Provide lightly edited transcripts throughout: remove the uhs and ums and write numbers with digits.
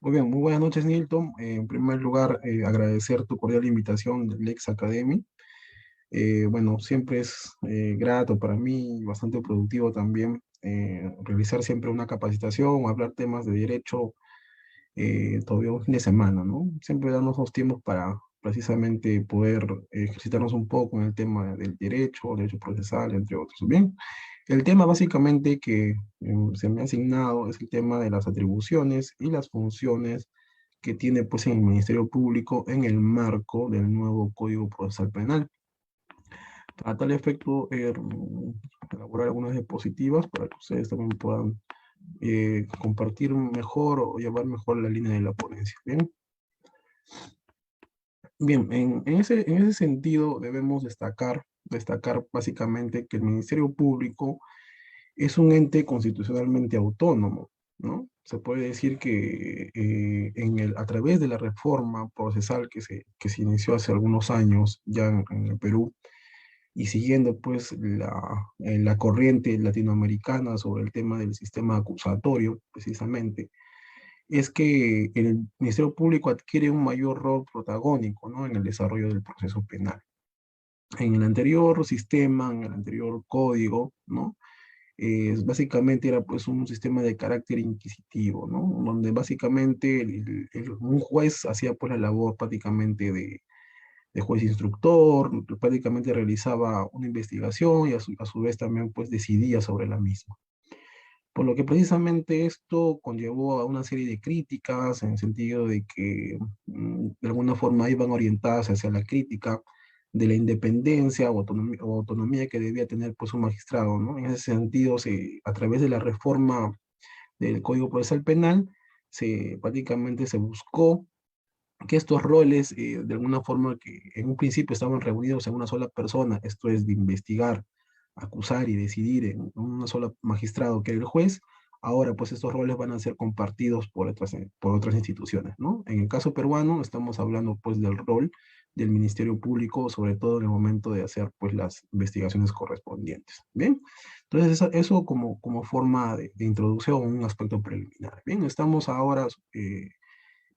Muy bien, muy buenas noches, Nilton. En primer lugar, agradecer tu cordial invitación del Lex Academy. Bueno, siempre es grato para mí y bastante productivo también realizar siempre una capacitación o hablar temas de derecho todavía un fin de semana, ¿no? Siempre darnos los tiempos para precisamente poder ejercitarnos un poco en el tema del derecho procesal, entre otros. Bien, el tema básicamente que se me ha asignado es el tema de las atribuciones y las funciones que tiene pues en el Ministerio Público en el marco del nuevo Código Procesal Penal. A tal efecto, elaborar algunas diapositivas para que ustedes también puedan compartir mejor o llevar mejor la línea de la ponencia. Bien, bien, en ese sentido debemos destacar básicamente que el Ministerio Público es un ente constitucionalmente autónomo, ¿no? Se puede decir que a través de la reforma procesal que se inició hace algunos años ya en el Perú, y siguiendo pues la corriente latinoamericana sobre el tema del sistema acusatorio, precisamente, es que el Ministerio Público adquiere un mayor rol protagónico, ¿no? En el desarrollo del proceso penal. En el anterior sistema, en el anterior código, ¿no? Básicamente era pues un sistema de carácter inquisitivo, ¿no? Donde básicamente un juez hacía pues la labor prácticamente de juez instructor, prácticamente realizaba una investigación y a su vez también pues decidía sobre la misma. Por lo que precisamente esto conllevó a una serie de críticas en el sentido de que de alguna forma iban orientadas hacia la crítica de la independencia o autonomía que debía tener pues un magistrado, ¿no? En ese sentido, a través de la reforma del Código Procesal Penal, prácticamente se buscó que estos roles, de alguna forma, que en un principio estaban reunidos en una sola persona, esto es de investigar, acusar y decidir en un solo magistrado que era el juez, ahora pues estos roles van a ser compartidos por otras instituciones, ¿no? En el caso peruano estamos hablando pues del rol del Ministerio Público, sobre todo en el momento de hacer pues las investigaciones correspondientes, ¿bien? Entonces eso como forma de introducción, un aspecto preliminar, ¿bien? Estamos ahora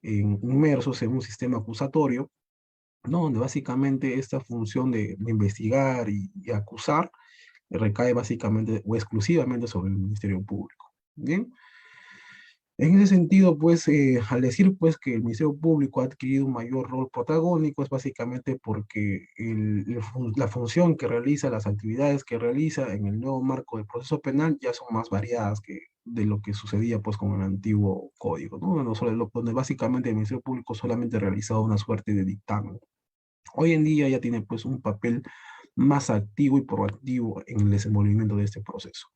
inmersos en un sistema acusatorio, ¿no? Donde básicamente esta función de investigar y acusar recae básicamente o exclusivamente sobre el Ministerio Público. Bien, en ese sentido, pues, al decir pues que el Ministerio Público ha adquirido un mayor rol protagónico, es básicamente porque la función que realiza, las actividades que realiza en el nuevo marco del proceso penal ya son más variadas que de lo que sucedía pues con el antiguo código, ¿no? Donde básicamente el Ministerio Público solamente realizaba una suerte de dictamen. Hoy en día ya tiene pues un papel más activo y proactivo en el desenvolvimiento de este proceso.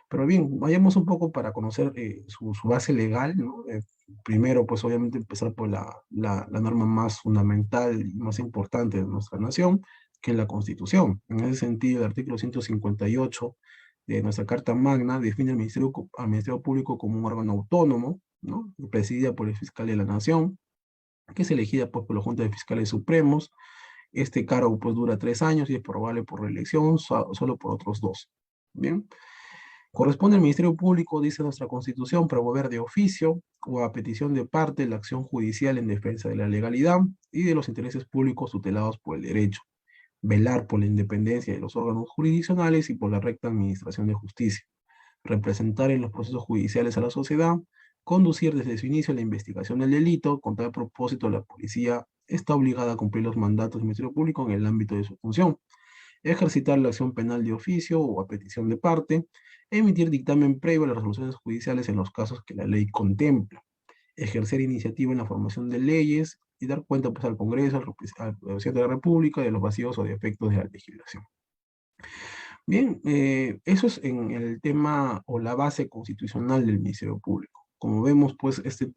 Pero bien, vayamos un poco para conocer su base legal, ¿no? Primero, pues obviamente empezar por la norma más fundamental y más importante de nuestra nación, que es la Constitución. En ese sentido, el artículo 158 de nuestra Carta Magna define al Ministerio Público como un órgano autónomo, ¿no? Presidida por el fiscal de la Nación, que es elegida pues, por la Junta de Fiscales Supremos. Este cargo pues dura 3 años y es probable por reelección solo por otros 2. Bien. Corresponde al Ministerio Público, dice nuestra Constitución, promover de oficio o a petición de parte la acción judicial en defensa de la legalidad y de los intereses públicos tutelados por el derecho, velar por la independencia de los órganos jurisdiccionales y por la recta administración de justicia, representar en los procesos judiciales a la sociedad, conducir desde su inicio la investigación del delito. Con tal propósito, la policía está obligada a cumplir los mandatos del Ministerio Público en el ámbito de su función, ejercitar la acción penal de oficio o a petición de parte, emitir dictamen previo a las resoluciones judiciales en los casos que la ley contempla, ejercer iniciativa en la formación de leyes y dar cuenta pues, al Congreso, al presidente de la República, de los vacíos o defectos de la legislación. Bien, eso es en el tema o la base constitucional del Ministerio Público. Como vemos, pues este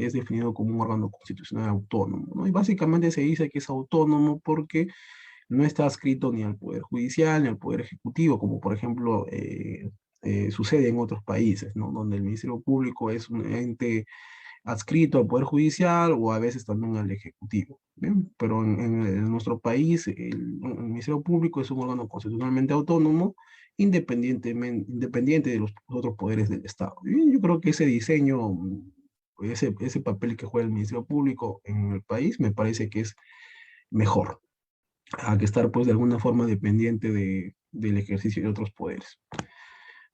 es definido como un órgano constitucional autónomo, ¿no? Y básicamente se dice que es autónomo porque no está adscrito ni al Poder Judicial ni al Poder Ejecutivo, como por ejemplo sucede en otros países, ¿no? Donde el Ministerio Público es un ente adscrito al Poder Judicial o a veces también al Ejecutivo. ¿Bien? Pero en nuestro país el Ministerio Público es un órgano constitucionalmente autónomo, independiente de los otros poderes del Estado. Y yo creo que ese diseño ese papel que juega el Ministerio Público en el país me parece que es mejor a que estar pues de alguna forma dependiente del ejercicio de otros poderes.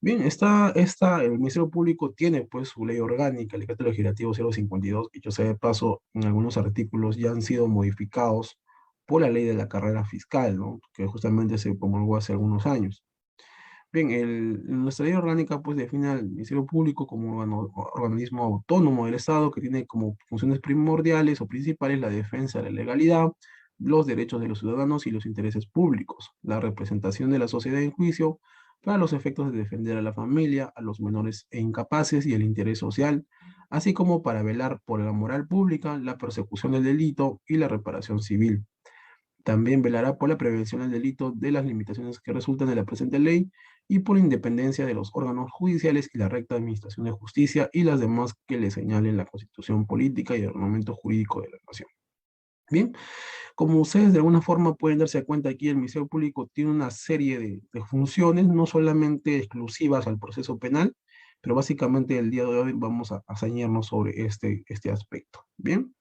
Bien, el Ministerio Público tiene pues su ley orgánica, el decreto legislativo 052, y yo sé de paso, en algunos artículos ya han sido modificados por la ley de la carrera fiscal, ¿no? Que justamente se promulgó hace algunos años. Bien, nuestra ley orgánica pues define al Ministerio Público como un organismo autónomo del Estado que tiene como funciones primordiales o principales la defensa de la legalidad, los derechos de los ciudadanos y los intereses públicos, la representación de la sociedad en juicio para los efectos de defender a la familia, a los menores e incapaces y el interés social, así como para velar por la moral pública, la persecución del delito y la reparación civil. También velará por la prevención del delito de las limitaciones que resultan de la presente ley y por la independencia de los órganos judiciales y la recta administración de justicia y las demás que le señalen la Constitución política y el ordenamiento jurídico de la nación. Bien, como ustedes de alguna forma pueden darse cuenta aquí, el Ministerio Público tiene una serie de funciones, no solamente exclusivas al proceso penal, pero básicamente el día de hoy vamos a ceñirnos sobre este aspecto. Bien.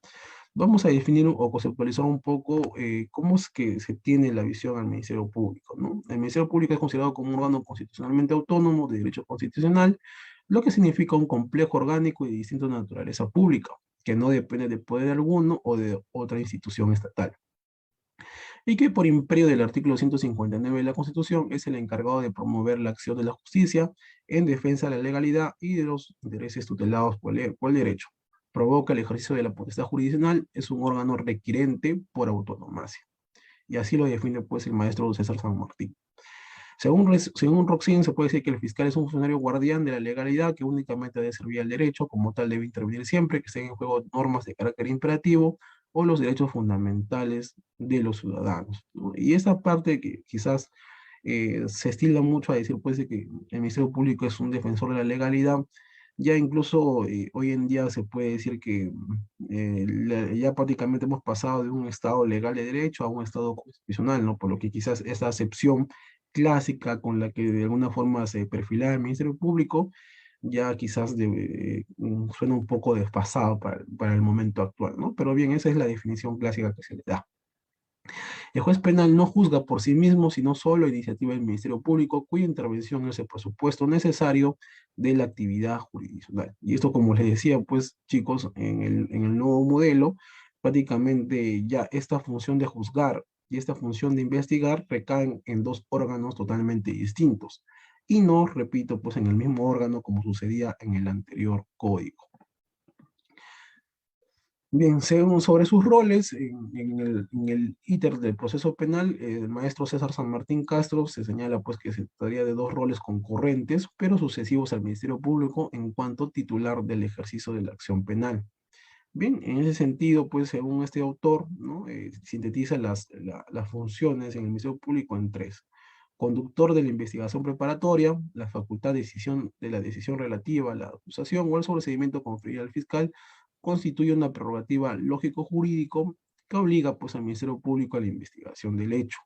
Vamos a definir o conceptualizar un poco cómo es que se tiene la visión al Ministerio Público, ¿no? El Ministerio Público es considerado como un órgano constitucionalmente autónomo de derecho constitucional, lo que significa un complejo orgánico y de distinta naturaleza pública, que no depende de poder alguno o de otra institución estatal. Y que por imperio del artículo 159 de la Constitución es el encargado de promover la acción de la justicia en defensa de la legalidad y de los intereses tutelados por el derecho. Provoca el ejercicio de la potestad jurisdiccional, es un órgano requirente por autonomacia. Y así lo define pues el maestro César San Martín. Según Roxin, se puede decir que el fiscal es un funcionario guardián de la legalidad que únicamente debe servir al derecho, como tal debe intervenir siempre que estén en juego normas de carácter imperativo o los derechos fundamentales de los ciudadanos, ¿no? Y esta parte que quizás se estila mucho a decir pues de que el Ministerio Público es un defensor de la legalidad, ya incluso hoy en día se puede decir que ya prácticamente hemos pasado de un estado legal de derecho a un estado constitucional, ¿no? Por lo que quizás esa acepción clásica con la que de alguna forma se perfilaba el Ministerio Público, ya quizás suena un poco desfasado para el momento actual, ¿no? Pero bien, esa es la definición clásica que se le da. El juez penal no juzga por sí mismo, sino solo a iniciativa del Ministerio Público, cuya intervención es el presupuesto necesario de la actividad jurisdiccional. Y esto, como les decía, pues chicos, en el nuevo modelo, prácticamente ya esta función de juzgar y esta función de investigar recaen en dos órganos totalmente distintos. Y no, repito, pues en el mismo órgano como sucedía en el anterior código. Bien, según sobre sus roles, en el íter del proceso penal, el maestro César San Martín Castro se señala pues que se trataría de dos roles concurrentes, pero sucesivos al Ministerio Público en cuanto titular del ejercicio de la acción penal. Bien, en ese sentido, pues según este autor, ¿no? Sintetiza las funciones en el Ministerio Público en tres. Conductor de la investigación preparatoria, la facultad de la decisión relativa a la acusación o al procedimiento conferida al fiscal, constituye una prerrogativa lógico-jurídico que obliga pues al Ministerio Público a la investigación del hecho.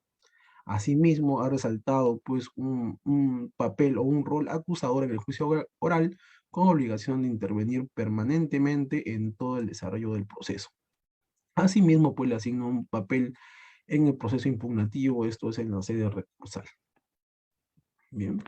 Asimismo, ha resaltado pues un papel o un rol acusador en el juicio oral con obligación de intervenir permanentemente en todo el desarrollo del proceso. Asimismo, pues le asigna un papel en el proceso impugnativo, esto es en la sede recursal. Bien,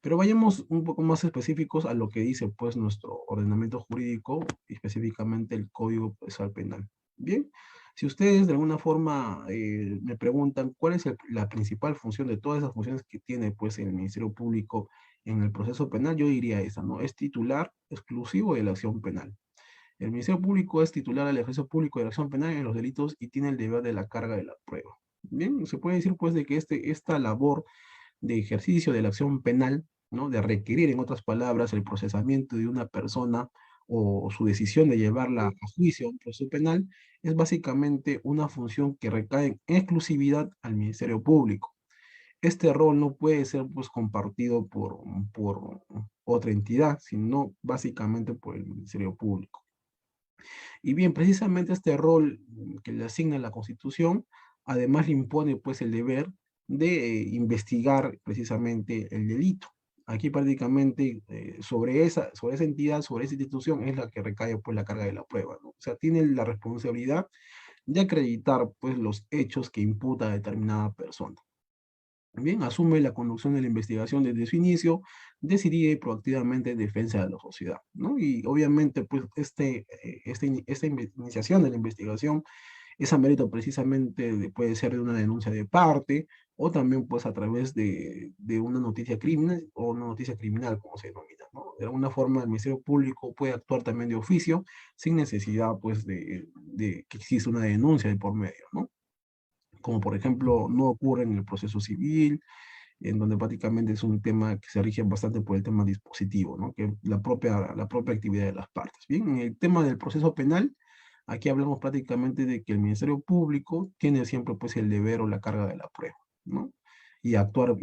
pero vayamos un poco más específicos a lo que dice pues nuestro ordenamiento jurídico, y específicamente el Código Procesal Penal. Bien, si ustedes de alguna forma me preguntan cuál es la principal función de todas esas funciones que tiene pues el Ministerio Público en el proceso penal, yo diría esa, ¿no? Es titular exclusivo de la acción penal. El Ministerio Público es titular del ejercicio público de la acción penal en los delitos y tiene el deber de la carga de la prueba. Bien, se puede decir pues de que esta labor de ejercicio de la acción penal, ¿no? De requerir, en otras palabras, el procesamiento de una persona o su decisión de llevarla a juicio, a un proceso penal, es básicamente una función que recae en exclusividad al Ministerio Público. Este rol no puede ser pues compartido por otra entidad, sino básicamente por el Ministerio Público. Y bien, precisamente este rol que le asigna la Constitución, además le impone pues el deber de investigar precisamente el delito. Aquí prácticamente sobre esa entidad, sobre esa institución es la que recae pues la carga de la prueba, ¿no? O sea, tiene la responsabilidad de acreditar pues los hechos que imputa a determinada persona. Bien, asume la conducción de la investigación desde su inicio, decidida y proactivamente en defensa de la sociedad, ¿no? Y obviamente, pues, esta iniciación de la investigación es a mérito precisamente puede ser de una denuncia de parte o también pues a través de una noticia criminal o una noticia criminal, como se denomina, ¿no? De alguna forma el Ministerio Público puede actuar también de oficio sin necesidad pues de que exista una denuncia de por medio, ¿no? Como por ejemplo no ocurre en el proceso civil, en donde prácticamente es un tema que se rige bastante por el tema dispositivo, ¿no? Que la propia actividad de las partes. Bien, en el tema del proceso penal, aquí hablamos prácticamente de que el Ministerio Público tiene siempre pues el deber o la carga de la prueba, ¿no? Y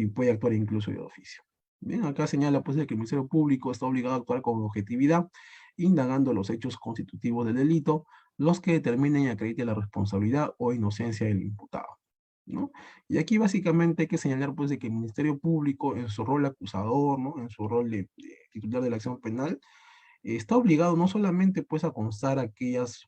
puede actuar incluso de oficio. Bien, acá señala pues de que el Ministerio Público está obligado a actuar con objetividad, indagando los hechos constitutivos del delito, los que determinen y acrediten la responsabilidad o inocencia del imputado, ¿no? Y aquí básicamente hay que señalar pues de que el Ministerio Público en su rol acusador, ¿no? En su rol de titular de la acción penal, está obligado no solamente pues a constar aquellos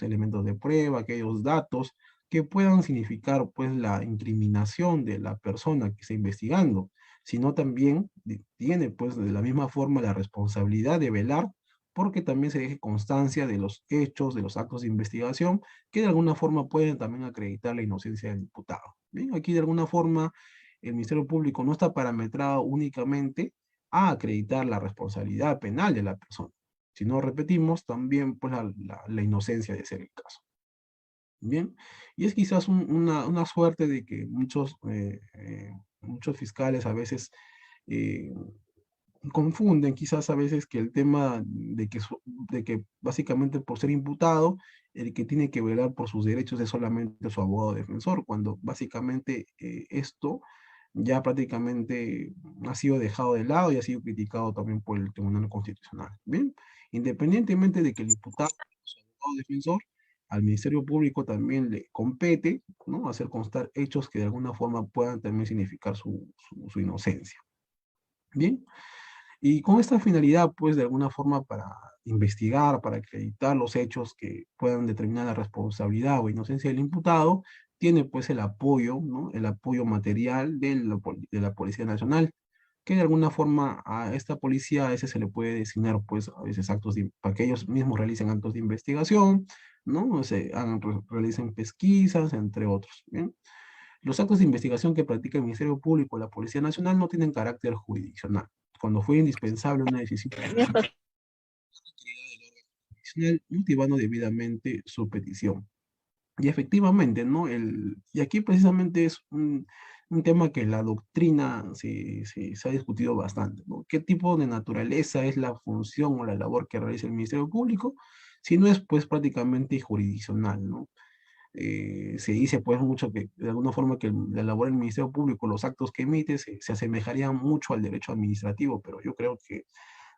elementos de prueba, aquellos datos que puedan significar pues la incriminación de la persona que está investigando, sino también tiene pues de la misma forma la responsabilidad de velar porque también se deje constancia de los hechos, de los actos de investigación, que de alguna forma pueden también acreditar la inocencia del imputado. Bien, aquí de alguna forma el Ministerio Público no está parametrado únicamente a acreditar la responsabilidad penal de la persona, si no repetimos, también pues la inocencia de ser el caso. Bien, y es quizás una suerte de que muchos fiscales a veces eh, confunden quizás a veces que el tema de que básicamente por ser imputado, el que tiene que velar por sus derechos es solamente su abogado defensor, cuando básicamente esto ya prácticamente ha sido dejado de lado y ha sido criticado también por el Tribunal Constitucional. Bien, independientemente de que el imputado sea su abogado defensor, al Ministerio Público también le compete, ¿no? Hacer constar hechos que de alguna forma puedan también significar su inocencia. Bien, y con esta finalidad, pues de alguna forma para investigar, para acreditar los hechos que puedan determinar la responsabilidad o inocencia del imputado, tiene pues el apoyo, ¿no? El apoyo material de la Policía Nacional, que de alguna forma a esta policía a veces se le puede designar pues a veces para que ellos mismos realicen actos de investigación, ¿no? Realicen pesquisas, entre otros, ¿bien? Los actos de investigación que practica el Ministerio Público o la Policía Nacional no tienen carácter jurisdiccional. Cuando fue indispensable una decisión judicial, motivando debidamente su petición. Y efectivamente, ¿no? Y aquí precisamente es un tema que la doctrina se ha discutido bastante, ¿no? ¿Qué tipo de naturaleza es la función o la labor que realiza el Ministerio Público? Si no es, pues, prácticamente jurisdiccional, ¿no? Se dice pues mucho que de alguna forma que la labor del Ministerio Público, los actos que emite se asemejarían mucho al derecho administrativo, pero yo creo que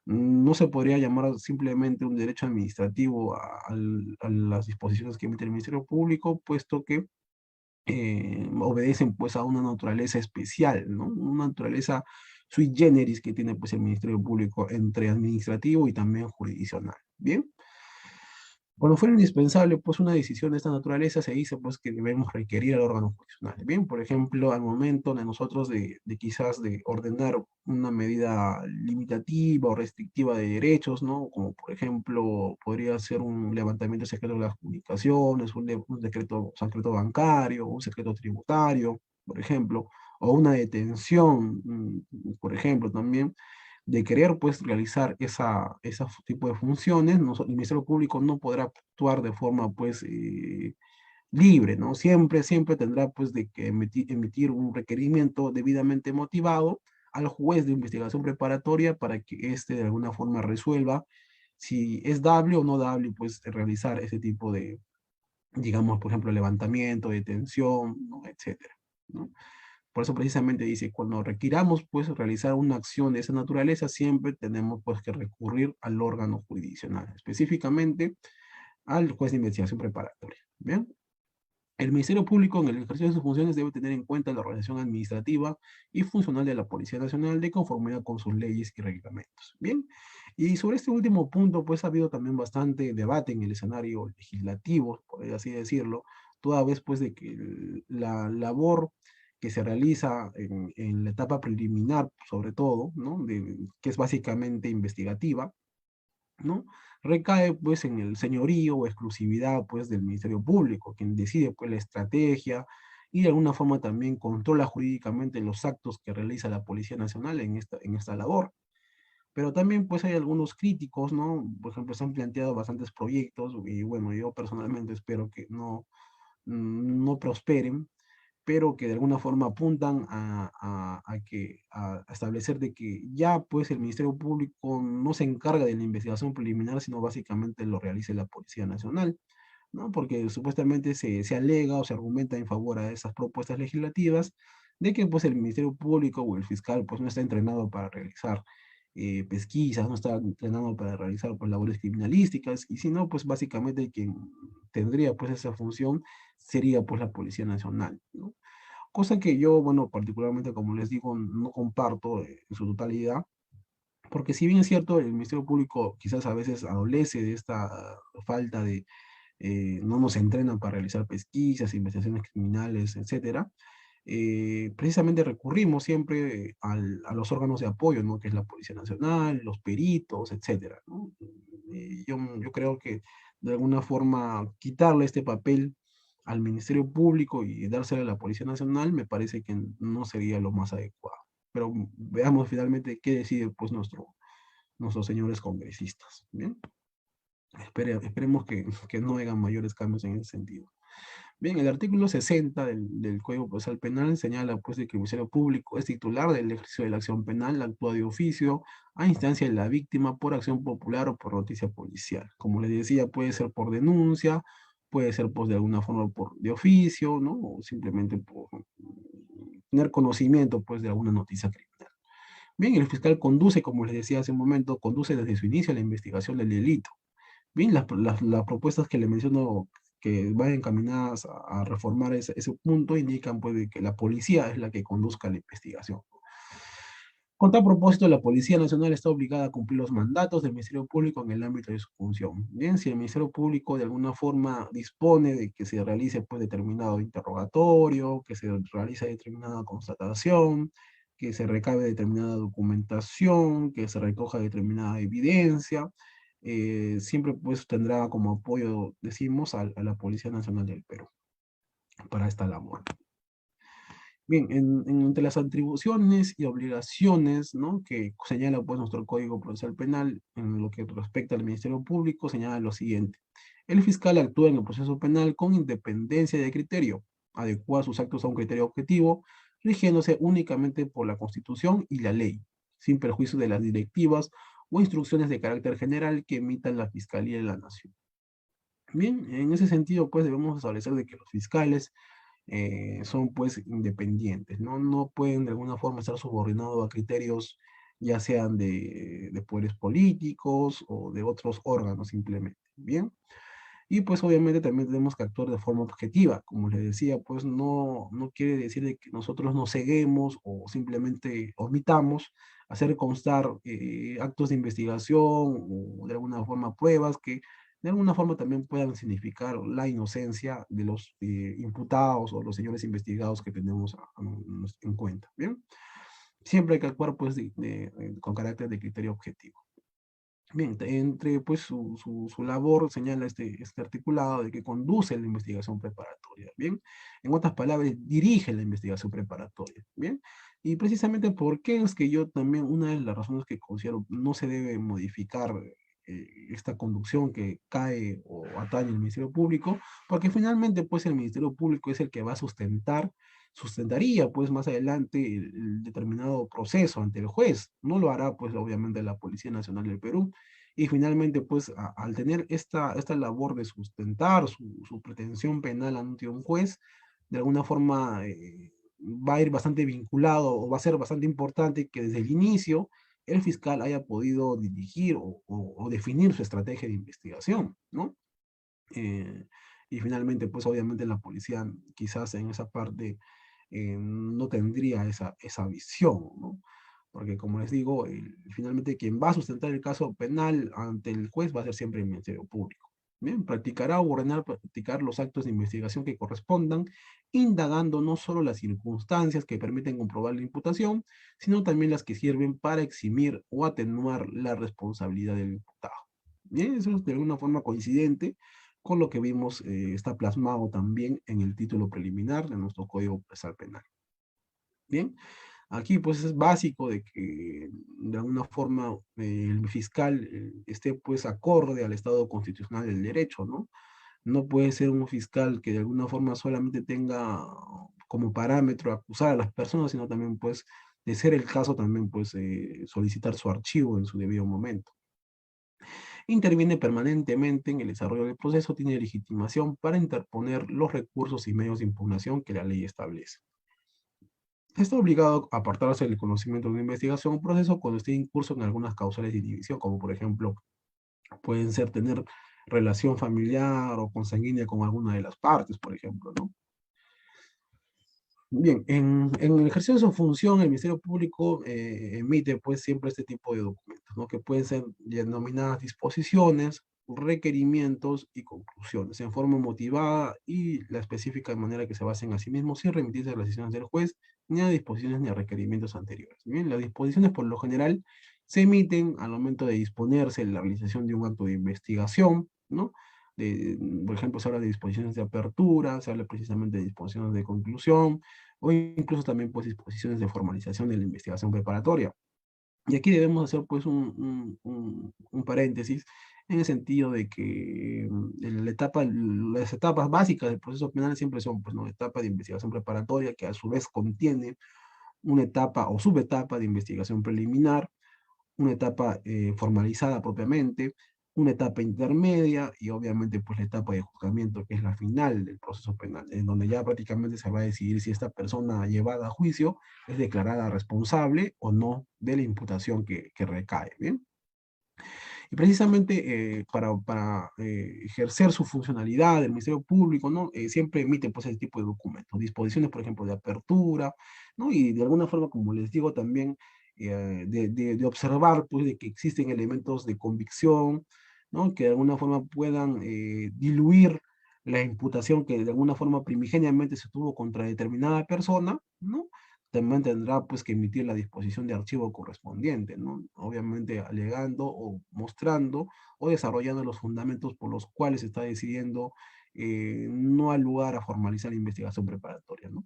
no se podría llamar simplemente un derecho administrativo a las disposiciones que emite el Ministerio Público, puesto que obedecen pues a una naturaleza especial, ¿no? Una naturaleza sui generis que tiene pues el Ministerio Público entre administrativo y también jurisdiccional. Bien. Cuando fuera indispensable, pues, una decisión de esta naturaleza, se dice, pues, que debemos requerir al órgano jurisdiccional. Bien, por ejemplo, al momento de nosotros de quizás de ordenar una medida limitativa o restrictiva de derechos, ¿no? Como, por ejemplo, podría ser un levantamiento secreto de las comunicaciones, un secreto bancario, un secreto tributario, por ejemplo, o una detención, por ejemplo, también de querer pues realizar ese tipo de funciones, el Ministerio Público no podrá actuar de forma pues libre, ¿no? Siempre tendrá pues de que emitir un requerimiento debidamente motivado al juez de investigación preparatoria para que éste de alguna forma resuelva si es dable o no dable pues realizar ese tipo de, digamos, por ejemplo, levantamiento, detención, ¿no? Etcétera, ¿no? Por eso precisamente dice, cuando requiramos pues realizar una acción de esa naturaleza, siempre tenemos pues que recurrir al órgano jurisdiccional, específicamente al juez de investigación preparatoria. ¿Bien? El Ministerio Público en el ejercicio de sus funciones debe tener en cuenta la organización administrativa y funcional de la Policía Nacional de conformidad con sus leyes y reglamentos. Bien, y sobre este último punto, pues ha habido también bastante debate en el escenario legislativo, por así decirlo, toda vez pues de que la labor que se realiza en la etapa preliminar, sobre todo, ¿no? Que es básicamente investigativa, ¿no? Recae pues en el señorío o exclusividad pues del Ministerio Público, quien decide pues la estrategia y de alguna forma también controla jurídicamente los actos que realiza la Policía Nacional en esta labor. Pero también pues hay algunos críticos, ¿no? Por ejemplo, se han planteado bastantes proyectos y bueno, yo personalmente espero que no prosperen, pero que de alguna forma apuntan a establecer de que ya pues el Ministerio Público no se encarga de la investigación preliminar, sino básicamente lo realice la Policía Nacional, ¿no? Porque supuestamente se alega o se argumenta en favor a esas propuestas legislativas de que pues el Ministerio Público o el fiscal pues no está entrenado para realizar pesquisas, no está entrenado para realizar pues labores criminalísticas, y si no, pues básicamente quien tendría pues esa función sería pues la Policía Nacional, ¿no? Cosa que yo, bueno, particularmente como les digo, no comparto en su totalidad, porque si bien es cierto, el Ministerio Público quizás a veces adolece de esta falta de, no nos entrenan para realizar pesquisas, investigaciones criminales, etcétera, precisamente recurrimos siempre a los órganos de apoyo, ¿no? Que es la Policía Nacional, los peritos, etcétera, ¿no? Yo creo que de alguna forma quitarle este papel al Ministerio Público y dárselo a la Policía Nacional me parece que no sería lo más adecuado. Pero veamos finalmente qué deciden pues nuestros señores congresistas. ¿Bien? Esperemos que no hagan mayores cambios en ese sentido. Bien, el artículo 60 del Código Procesal Penal señala pues de que el Ministerio Público es titular del ejercicio de la acción penal, actúa de oficio a instancia de la víctima por acción popular o por noticia policial. Como les decía, puede ser por denuncia, puede ser pues de alguna forma por de oficio, ¿no? O simplemente por tener conocimiento pues de alguna noticia criminal. Bien, el fiscal conduce, como les decía hace un momento, conduce desde su inicio la investigación del delito. Bien, las propuestas que le menciono que van encaminadas a reformar ese punto indican pues de que la policía es la que conduzca la investigación. Con tal propósito, la Policía Nacional está obligada a cumplir los mandatos del Ministerio Público en el ámbito de su función. Bien, si el Ministerio Público de alguna forma dispone de que se realice pues determinado interrogatorio, que se realice determinada constatación, que se recabe determinada documentación, que se recoja determinada evidencia, siempre pues tendrá como apoyo, decimos, a la Policía Nacional del Perú para esta labor. Bien, entre las atribuciones y obligaciones, ¿no? Que señala pues nuestro Código Procesal Penal en lo que respecta al Ministerio Público, señala lo siguiente. El fiscal actúa en el proceso penal con independencia de criterio, adecua sus actos a un criterio objetivo, rigiéndose únicamente por la Constitución y la ley, sin perjuicio de las directivas o instrucciones de carácter general que emitan la Fiscalía de la Nación. Bien, en ese sentido, pues debemos establecer de que los fiscales son pues independientes, ¿no? No pueden de alguna forma estar subordinados a criterios ya sean de poderes políticos o de otros órganos simplemente, ¿bien? Y pues obviamente también tenemos que actuar de forma objetiva, como les decía, pues no quiere decir de que nosotros nos ceguemos o simplemente omitamos hacer constar actos de investigación o de alguna forma pruebas que de alguna forma también puedan significar la inocencia de los imputados o los señores investigados que tenemos en cuenta, ¿bien? Siempre hay que actuar pues con carácter de criterio objetivo. Bien, entre pues su labor señala este articulado de que conduce la investigación preparatoria, ¿bien? En otras palabras, dirige la investigación preparatoria, ¿bien? Y precisamente por qué es que yo también, una de las razones que considero no se debe modificar esta conducción que cae o atañe al Ministerio Público, porque finalmente pues el Ministerio Público es el que va a sustentaría pues más adelante el determinado proceso ante el juez, no lo hará pues obviamente la Policía Nacional del Perú, y finalmente pues al tener esta labor de sustentar su pretensión penal ante un juez, de alguna forma va a ir bastante vinculado o va a ser bastante importante que desde el inicio el fiscal haya podido dirigir o definir su estrategia de investigación, ¿no? Eh, y finalmente, pues obviamente la policía quizás en esa parte no tendría esa visión, ¿no? Porque como les digo, finalmente quien va a sustentar el caso penal ante el juez va a ser siempre el Ministerio Público. Bien, practicará o ordenar practicar los actos de investigación que correspondan, indagando no solo las circunstancias que permiten comprobar la imputación, sino también las que sirven para eximir o atenuar la responsabilidad del imputado. Bien, eso es de alguna forma coincidente con lo que vimos, está plasmado también en el título preliminar de nuestro Código Procesal Penal. Bien, aquí pues es básico de que de alguna forma el fiscal esté pues acorde al Estado constitucional del derecho, ¿no? No puede ser un fiscal que de alguna forma solamente tenga como parámetro acusar a las personas, sino también pues, de ser el caso, también pues solicitar su archivo en su debido momento. Interviene permanentemente en el desarrollo del proceso, tiene legitimación para interponer los recursos y medios de impugnación que la ley establece. Está obligado a apartarse del conocimiento de una investigación o proceso cuando esté incurso en algunas causales de inhibición, como por ejemplo pueden ser tener relación familiar o consanguínea con alguna de las partes, por ejemplo, ¿no? Bien, en el ejercicio de su función, el Ministerio Público emite pues siempre este tipo de documentos, ¿no? Que pueden ser denominadas disposiciones, requerimientos y conclusiones, en forma motivada y la específica de manera que se basen a sí mismos sin remitirse a las decisiones del juez, ni a disposiciones ni a requerimientos anteriores. Bien, las disposiciones por lo general se emiten al momento de disponerse la realización de un acto de investigación, ¿no? Por ejemplo, se habla de disposiciones de apertura, se habla precisamente de disposiciones de conclusión, o incluso también pues disposiciones de formalización de la investigación preparatoria. Y aquí debemos hacer pues un paréntesis en el sentido de que las etapas básicas del proceso penal siempre son pues, ¿no? Etapa de investigación preparatoria que a su vez contiene una etapa o subetapa de investigación preliminar, una etapa formalizada propiamente, una etapa intermedia y obviamente pues la etapa de juzgamiento que es la final del proceso penal, en donde ya prácticamente se va a decidir si esta persona llevada a juicio es declarada responsable o no de la imputación que recae, ¿bien? Y precisamente para ejercer su funcionalidad, el Ministerio Público, ¿no? Siempre emite pues ese tipo de documentos, disposiciones, por ejemplo, de apertura, ¿no? Y de alguna forma, como les digo, también de observar pues de que existen elementos de convicción, ¿no? Que de alguna forma puedan diluir la imputación que de alguna forma primigeniamente se tuvo contra determinada persona, ¿no? También tendrá pues que emitir la disposición de archivo correspondiente, ¿no? Obviamente alegando o mostrando o desarrollando los fundamentos por los cuales se está decidiendo no al lugar a formalizar la investigación preparatoria, ¿no?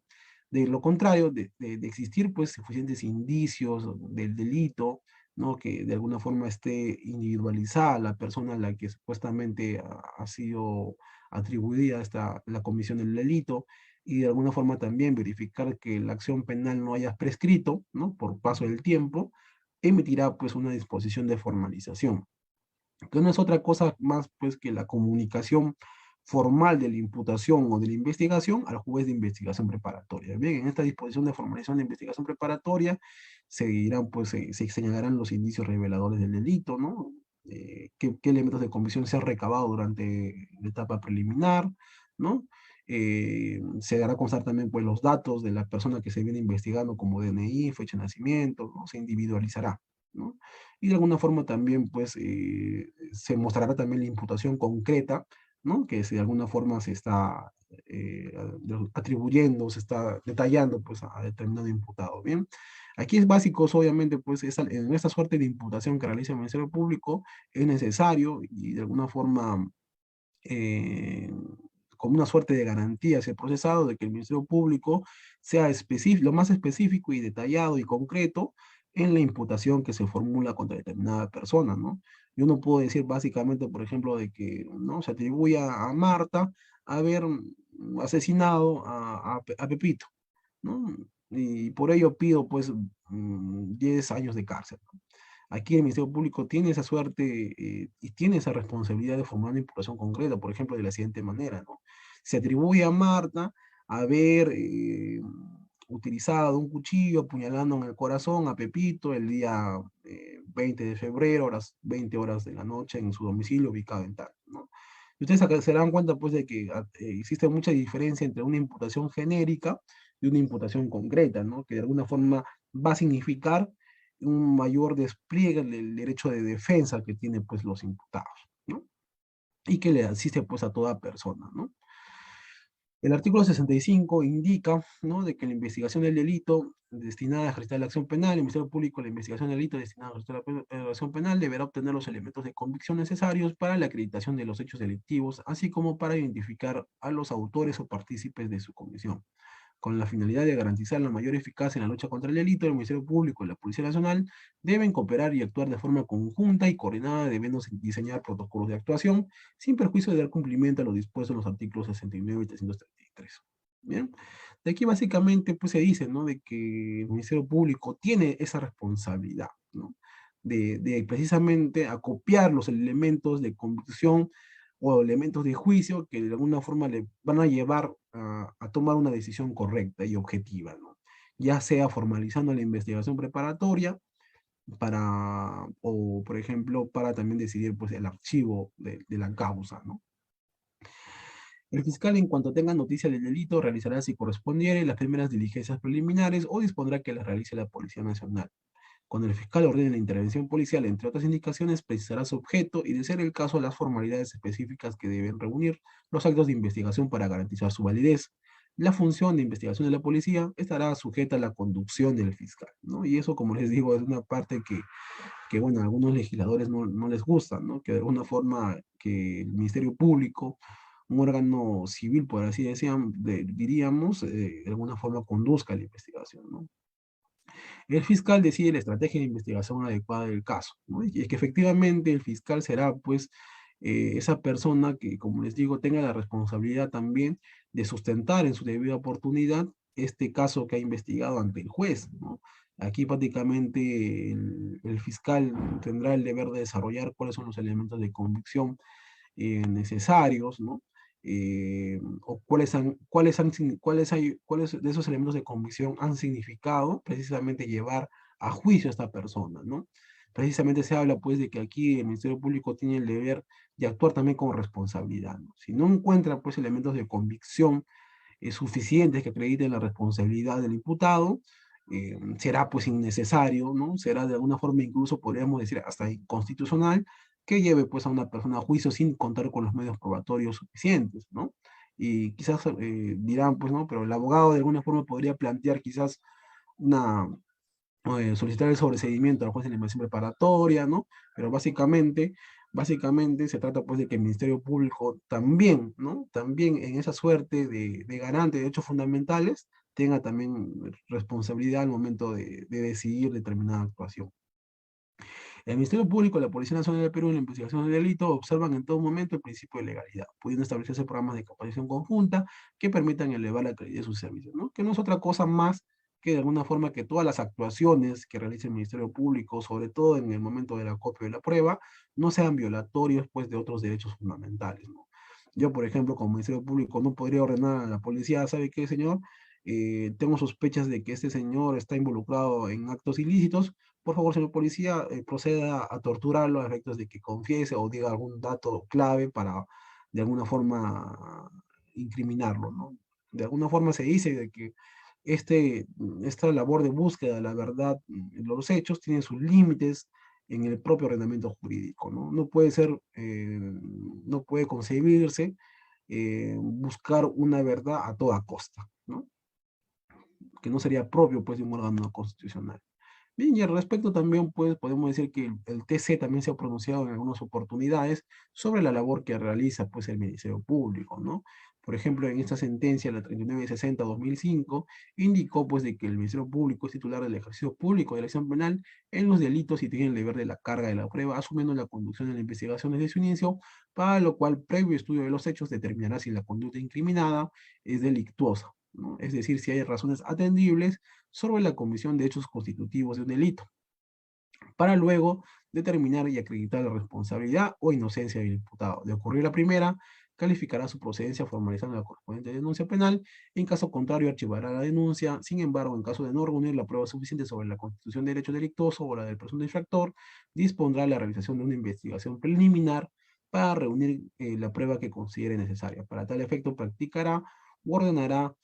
De lo contrario, de existir pues suficientes indicios del delito, ¿no? Que de alguna forma esté individualizada la persona a la que supuestamente ha sido atribuida la comisión del delito, y de alguna forma también verificar que la acción penal no haya prescrito, ¿no? Por paso del tiempo, emitirá pues una disposición de formalización, que no es otra cosa más pues que la comunicación formal de la imputación o de la investigación al juez de investigación preparatoria. Bien, en esta disposición de formalización de investigación preparatoria se dirán, pues, se señalarán los indicios reveladores del delito, ¿no? Qué elementos de convicción se han recabado durante la etapa preliminar, ¿no? Se dará a constar también pues, los datos de la persona que se viene investigando como DNI, fecha de nacimiento, ¿no? Se individualizará, ¿no? Y de alguna forma también pues se mostrará también la imputación concreta, ¿no? Que si de alguna forma se está atribuyendo, se está detallando pues a determinado imputado, ¿bien? Aquí es básico, obviamente, pues en esta suerte de imputación que realiza el Ministerio Público es necesario y de alguna forma eh, como una suerte de garantía hacia el procesado de que el Ministerio Público sea lo más específico y detallado y concreto en la imputación que se formula contra determinada persona, ¿no? Yo no puedo decir básicamente, por ejemplo, de que ¿no? se atribuye a Marta haber asesinado a Pepito, ¿no? Y por ello pido, pues, 10 años de cárcel, ¿no? Aquí el Ministerio Público tiene esa suerte y tiene esa responsabilidad de formar una imputación concreta, por ejemplo, de la siguiente manera, ¿no? Se atribuye a Marta haber utilizado un cuchillo apuñalando en el corazón a Pepito el día 20 de febrero, a las 20 horas de la noche, en su domicilio ubicado en tal, ¿no? Y ustedes acá se dan cuenta, pues, de que existe mucha diferencia entre una imputación genérica y una imputación concreta, ¿no? Que de alguna forma va a significar un mayor despliegue del derecho de defensa que tienen, pues, los imputados, ¿no? Y que le asiste, pues, a toda persona, ¿no? El artículo 65 indica, ¿no?, de que la investigación del delito destinada a ejercer la acción penal, el Ministerio Público, la investigación del delito destinada a ejercer la acción penal, deberá obtener los elementos de convicción necesarios para la acreditación de los hechos delictivos, así como para identificar a los autores o partícipes de su comisión. Con la finalidad de garantizar la mayor eficacia en la lucha contra el delito, el Ministerio Público y la Policía Nacional deben cooperar y actuar de forma conjunta y coordinada, debiendo diseñar protocolos de actuación sin perjuicio de dar cumplimiento a lo dispuesto en los artículos 69 y 333. Bien, de aquí básicamente pues se dice, ¿no?, de que el Ministerio Público tiene esa responsabilidad, ¿no?, de precisamente acopiar los elementos de convicción o elementos de juicio que de alguna forma le van a llevar a tomar una decisión correcta y objetiva, ¿no? Ya sea formalizando la investigación preparatoria o por ejemplo, para también decidir pues el archivo de la causa, ¿no? El fiscal, en cuanto tenga noticia del delito, realizará, si correspondiere, las primeras diligencias preliminares o dispondrá que las realice la Policía Nacional. Cuando el fiscal ordene la intervención policial, entre otras indicaciones, precisará su objeto y, de ser el caso, las formalidades específicas que deben reunir los actos de investigación para garantizar su validez. La función de investigación de la policía estará sujeta a la conducción del fiscal, ¿no? Y eso, como les digo, es una parte que bueno, a algunos legisladores no les gusta, ¿no? Que de alguna forma que el Ministerio Público, un órgano civil, por así diríamos, de alguna forma conduzca la investigación, ¿no? El fiscal decide la estrategia de investigación adecuada del caso, ¿no? Y es que efectivamente el fiscal será, pues, esa persona que, como les digo, tenga la responsabilidad también de sustentar en su debida oportunidad este caso que ha investigado ante el juez, ¿no? Aquí prácticamente el fiscal tendrá el deber de desarrollar cuáles son los elementos de convicción necesarios, ¿no? O cuáles de esos elementos de convicción han significado precisamente llevar a juicio a esta persona, ¿no? Precisamente se habla, pues, de que aquí el Ministerio Público tiene el deber de actuar también con responsabilidad, ¿no? Si no encuentra, pues, elementos de convicción suficientes que acrediten la responsabilidad del imputado, será, pues, innecesario, ¿no? Será de alguna forma, incluso podríamos decir hasta inconstitucional, que lleve, pues, a una persona a juicio sin contar con los medios probatorios suficientes, ¿no? Y quizás dirán, pues, no, pero el abogado de alguna forma podría plantear quizás una, solicitar el sobreseimiento al juez de la investigación preparatoria, ¿no? Pero básicamente se trata, pues, de que el Ministerio Público también, ¿no? También en esa suerte de garante de derechos fundamentales tenga también responsabilidad al momento de decidir determinada actuación. El Ministerio Público y la Policía Nacional del Perú en la investigación del delito observan en todo momento el principio de legalidad, pudiendo establecerse programas de capacitación conjunta que permitan elevar la calidad de sus servicios, ¿no? Que no es otra cosa más que de alguna forma que todas las actuaciones que realice el Ministerio Público, sobre todo en el momento de la copia de la prueba, no sean violatorios, pues, de otros derechos fundamentales, ¿no? Yo, por ejemplo, como Ministerio Público no podría ordenar a la policía, ¿sabe qué, señor? Tengo sospechas de que este señor está involucrado en actos ilícitos. Por favor, señor policía, proceda a torturarlo a efectos de que confiese o diga algún dato clave para de alguna forma incriminarlo, ¿no? De alguna forma se dice de que esta labor de búsqueda de la verdad en los hechos tiene sus límites en el propio ordenamiento jurídico, ¿no? No puede concebirse buscar una verdad a toda costa, ¿no? Que no sería propio, pues, de un órgano constitucional. Bien, y al respecto también, pues, podemos decir que el TC también se ha pronunciado en algunas oportunidades sobre la labor que realiza, pues, el Ministerio Público, ¿no? Por ejemplo, en esta sentencia, la 3960-2005, indicó, pues, de que el Ministerio Público es titular del ejercicio público de la acción penal en los delitos y tiene el deber de la carga de la prueba, asumiendo la conducción de la investigación desde su inicio, para lo cual, previo estudio de los hechos, determinará si la conducta incriminada es delictuosa, ¿no? Es decir, si hay razones atendibles sobre la comisión de hechos constitutivos de un delito, para luego determinar y acreditar la responsabilidad o inocencia del imputado. De ocurrir la primera, calificará su procedencia formalizando la correspondiente denuncia penal. En caso contrario, archivará la denuncia. Sin embargo, en caso de no reunir la prueba suficiente sobre la constitución de derecho delictuoso o la del presunto infractor, dispondrá la realización de una investigación preliminar para reunir la prueba que considere necesaria. Para tal efecto, practicará u ordenará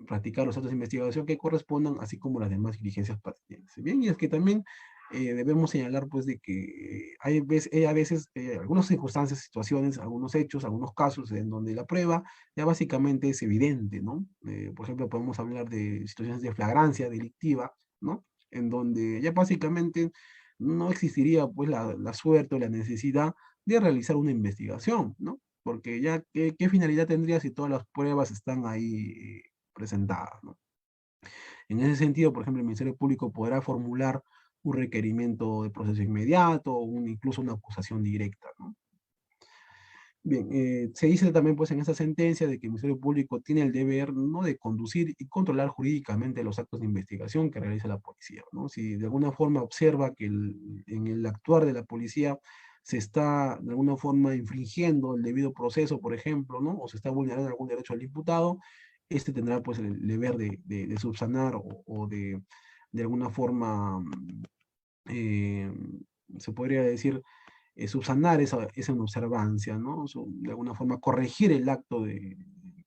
practicar los actos de investigación que correspondan, así como las demás diligencias pertinentes. Bien, y es que también debemos señalar pues de que hay a veces algunas circunstancias, situaciones, algunos hechos, algunos casos en donde la prueba ya básicamente es evidente, ¿no? Por ejemplo, podemos hablar de situaciones de flagrancia delictiva, ¿no? En donde ya básicamente no existiría pues la suerte o la necesidad de realizar una investigación, ¿no? Porque ya, ¿qué finalidad tendría si todas las pruebas están ahí presentadas, ¿no? En ese sentido, por ejemplo, el Ministerio Público podrá formular un requerimiento de proceso inmediato, o incluso una acusación directa, ¿no? Bien, se dice también pues en esa sentencia de que el Ministerio Público tiene el deber, ¿no?, de conducir y controlar jurídicamente los actos de investigación que realiza la policía, ¿no? Si de alguna forma observa que en el actuar de la policía se está de alguna forma infringiendo el debido proceso, por ejemplo, ¿no?, o se está vulnerando algún derecho al imputado, este tendrá pues el deber de subsanar o de alguna forma, eh, se podría decir, subsanar esa inobservancia, ¿no? De alguna forma corregir el acto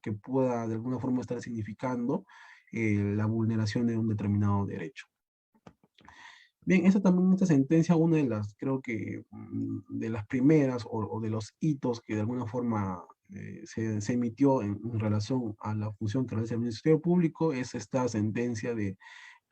que pueda de alguna forma estar significando la vulneración de un determinado derecho. Bien, esta también, esta sentencia, una de las, creo que, de las primeras o de los hitos que de alguna forma se emitió en relación a la función que realiza el Ministerio Público, es esta sentencia de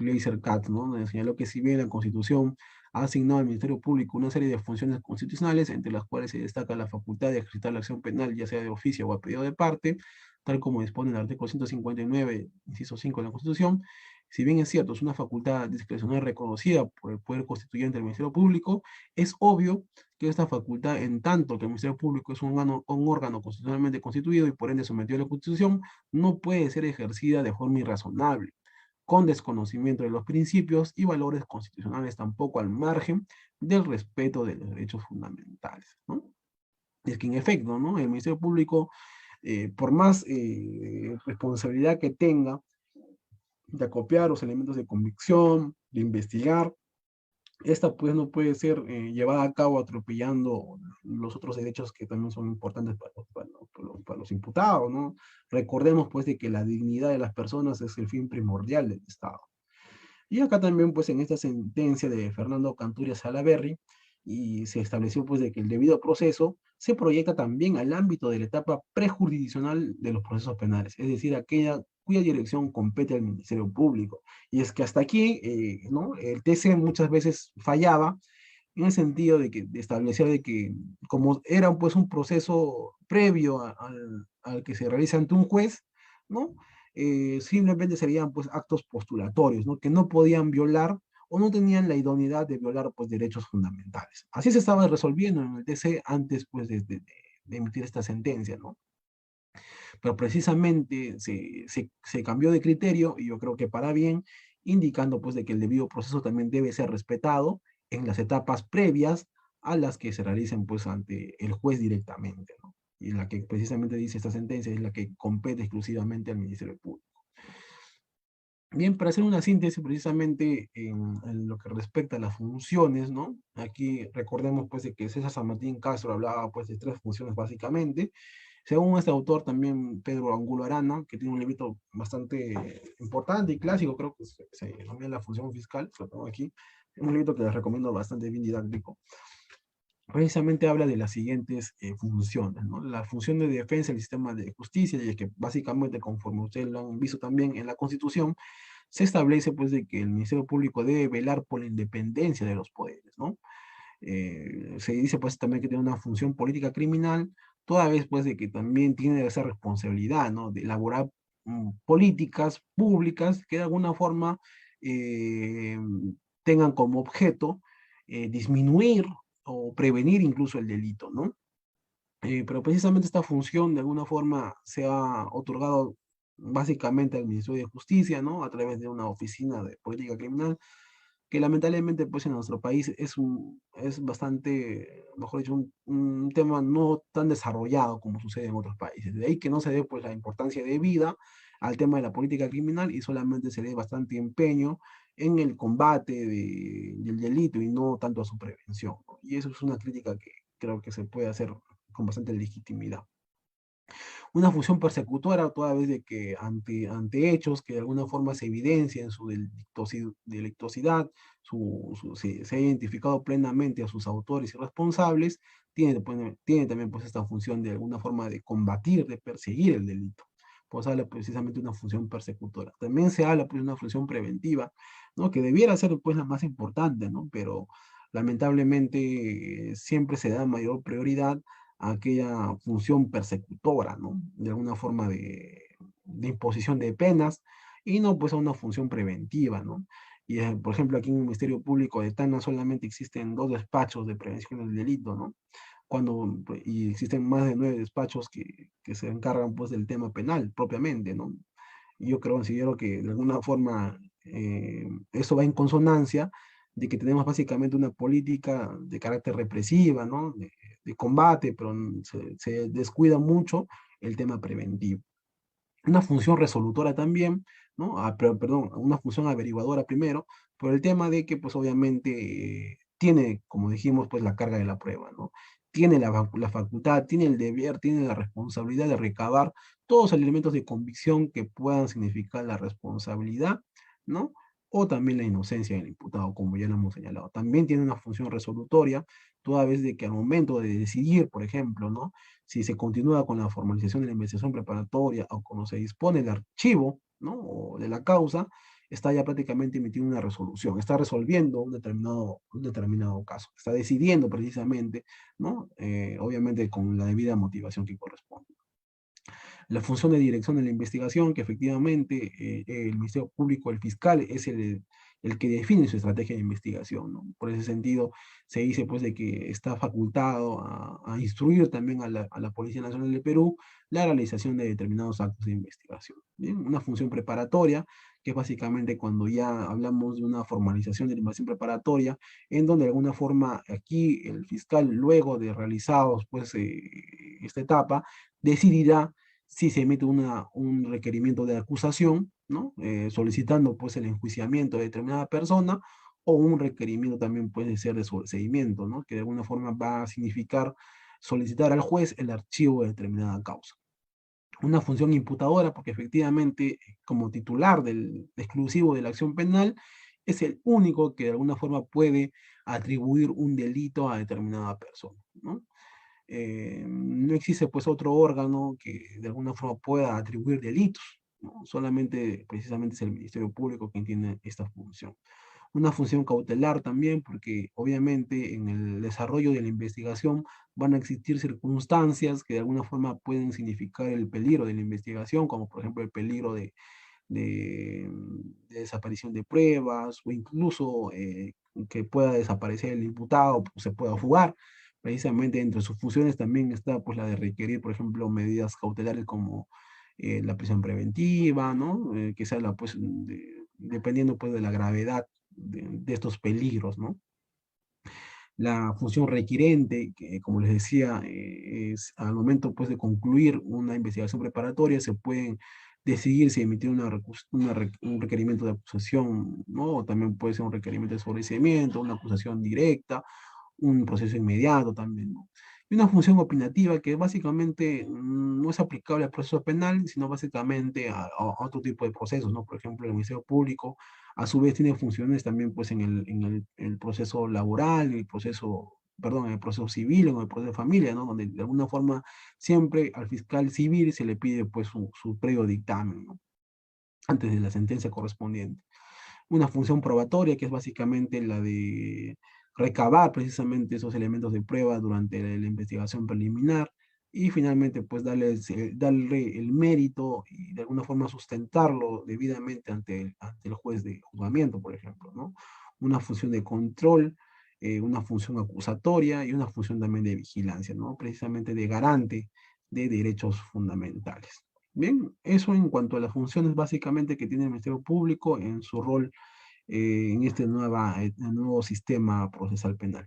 Gleiser Katz, ¿no? Donde señaló que si bien la Constitución ha asignado al Ministerio Público una serie de funciones constitucionales, entre las cuales se destaca la facultad de ejercitar la acción penal, ya sea de oficio o a pedido de parte, tal como dispone el artículo 159, inciso 5 de la Constitución. Si bien es cierto, es una facultad discrecional reconocida por el Poder Constituyente del Ministerio Público, es obvio que esta facultad, en tanto que el Ministerio Público es un órgano constitucionalmente constituido y por ende sometido a la Constitución, no puede ser ejercida de forma irrazonable, con desconocimiento de los principios y valores constitucionales, tampoco al margen del respeto de los derechos fundamentales, ¿no? Y es que en efecto, ¿no?, el Ministerio Público, por más responsabilidad que tenga de acopiar los elementos de convicción, de investigar, esta pues no puede ser llevada a cabo atropellando los otros derechos que también son importantes para los imputados, ¿no? Recordemos pues de que la dignidad de las personas es el fin primordial del Estado. Y acá también, pues, en esta sentencia de Fernando Canturia Salaverry, y se estableció, pues, de que el debido proceso se proyecta también al ámbito de la etapa prejurisdiccional de los procesos penales, es decir, aquella cuya dirección compete al Ministerio Público. Y es que hasta aquí, ¿no?, el TC muchas veces fallaba en el sentido de establecer de que, como era, pues, un proceso previo al que se realiza ante un juez, ¿no?, simplemente serían pues actos postulatorios, ¿no?, que no podían violar o no tenían la idoneidad de violar pues derechos fundamentales. Así se estaba resolviendo en el TC antes pues de emitir esta sentencia, ¿no? Pero precisamente se cambió de criterio y yo creo que para bien, indicando pues de que el debido proceso también debe ser respetado en las etapas previas a las que se realicen pues ante el juez directamente, ¿no? Y la que precisamente dice esta sentencia es la que compete exclusivamente al Ministerio Público. Bien, para hacer una síntesis precisamente en lo que respecta a las funciones, ¿no? Aquí recordemos pues de que César San Martín Castro hablaba pues de tres funciones básicamente. Según este autor también, Pedro Angulo Arana, que tiene un librito bastante importante y clásico, creo que se denomina La Función Fiscal, lo tengo aquí, es un libro que les recomiendo bastante, bien didáctico. Precisamente habla de las siguientes funciones, ¿no? La función de defensa del sistema de justicia, y es que básicamente, conforme ustedes lo han visto también en la Constitución, se establece pues de que el Ministerio Público debe velar por la independencia de los poderes, ¿no? Se dice pues también que tiene una función política criminal, toda vez pues de que también tiene esa responsabilidad, ¿no?, de elaborar políticas públicas que de alguna forma eh, tengan como objeto disminuir o prevenir incluso el delito, ¿no? Pero precisamente esta función de alguna forma se ha otorgado básicamente al Ministerio de Justicia, ¿no?, a través de una oficina de política criminal, que lamentablemente pues en nuestro país es bastante, mejor dicho, un tema no tan desarrollado como sucede en otros países. De ahí que no se dé pues la importancia debida al tema de la política criminal y solamente se dé bastante empeño en el combate del delito y no tanto a su prevención, ¿no? Y eso es una crítica que creo que se puede hacer con bastante legitimidad. Una función persecutora, toda vez de que ante hechos que de alguna forma se evidencien su delictuosidad, se ha identificado plenamente a sus autores y responsables, tiene también pues esta función de alguna forma de combatir, de perseguir el delito. Pues habla precisamente de una función persecutora. También se habla pues de una función preventiva, ¿no? Que debiera ser pues la más importante, ¿no? Pero lamentablemente siempre se da mayor prioridad a aquella función persecutora, ¿no? De alguna forma de imposición de penas y no pues a una función preventiva, ¿no? Y por ejemplo aquí en el Ministerio Público de Tacna solamente existen 2 despachos de prevención del delito, ¿no? Y existen más de 9 despachos que se encargan pues del tema penal propiamente, ¿no? Y yo considero que de alguna forma eso va en consonancia de que tenemos básicamente una política de carácter represiva, ¿no? De combate, pero se descuida mucho el tema preventivo. Una función resolutora también, ¿no? Perdón, una función averiguadora primero, por el tema de que, pues obviamente, tiene, como dijimos, pues la carga de la prueba, ¿no? Tiene la facultad, tiene el deber, tiene la responsabilidad de recabar todos los elementos de convicción que puedan significar la responsabilidad, ¿no? O también la inocencia del imputado, como ya lo hemos señalado. También tiene una función resolutoria, toda vez de que al momento de decidir, por ejemplo, ¿no? Si se continúa con la formalización de la investigación preparatoria o cuando se dispone el archivo, ¿no? O de la causa, está ya prácticamente emitiendo una resolución, está resolviendo un determinado caso, está decidiendo precisamente, ¿no? Obviamente con la debida motivación que corresponde. La función de dirección de la investigación, que efectivamente el Ministerio Público, el fiscal, es el que define su estrategia de investigación, ¿no? Por ese sentido, se dice pues de que está facultado a instruir también a la Policía Nacional del Perú la realización de determinados actos de investigación. ¿Bien? Una función preparatoria, que es básicamente cuando ya hablamos de una formalización de la investigación preparatoria, en donde de alguna forma aquí el fiscal, luego de realizados pues esta etapa, decidirá si se emite un requerimiento de acusación, ¿no? Solicitando pues el enjuiciamiento de determinada persona, o un requerimiento también puede ser de sobreseimiento, ¿no? Que de alguna forma va a significar solicitar al juez el archivo de determinada causa. Una función imputadora, porque efectivamente, como titular del exclusivo de la acción penal, es el único que de alguna forma puede atribuir un delito a determinada persona, ¿no? No existe pues otro órgano que de alguna forma pueda atribuir delitos, ¿no? Solamente precisamente es el Ministerio Público quien tiene esta función. Una función cautelar también, porque obviamente en el desarrollo de la investigación van a existir circunstancias que de alguna forma pueden significar el peligro de la investigación, como por ejemplo el peligro de, de desaparición de pruebas o incluso que pueda desaparecer el imputado, pues, se pueda fugar. Precisamente entre sus funciones también está pues la de requerir, por ejemplo, medidas cautelares como la prisión preventiva, ¿no? Que sea la, pues, dependiendo pues de la gravedad de estos peligros, ¿no? La función requirente, que como les decía, es al momento pues de concluir una investigación preparatoria, se pueden decidir si emitir un requerimiento de acusación, ¿no? O también puede ser un requerimiento de sobreseimiento, una acusación directa, un proceso inmediato también, ¿no? Y una función opinativa que básicamente no es aplicable al proceso penal, sino básicamente a otro tipo de procesos, ¿no? Por ejemplo, el Ministerio Público a su vez tiene funciones también pues el proceso laboral, el proceso, perdón, en el proceso civil, en el proceso de familia, ¿no? Donde de alguna forma siempre al fiscal civil se le pide pues su previo dictamen, ¿no? Antes de la sentencia correspondiente. Una función probatoria que es básicamente la de recabar precisamente esos elementos de prueba durante la investigación preliminar y finalmente pues darle el mérito y de alguna forma sustentarlo debidamente ante el juez de juzgamiento, por ejemplo, ¿no? Una función de control, una función acusatoria y una función también de vigilancia, ¿no? Precisamente de garante de derechos fundamentales. Bien, eso en cuanto a las funciones básicamente que tiene el Ministerio Público en su rol en este nuevo sistema procesal penal.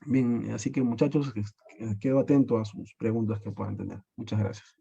Bien, así que muchachos, quedo atento a sus preguntas que puedan tener. Muchas gracias.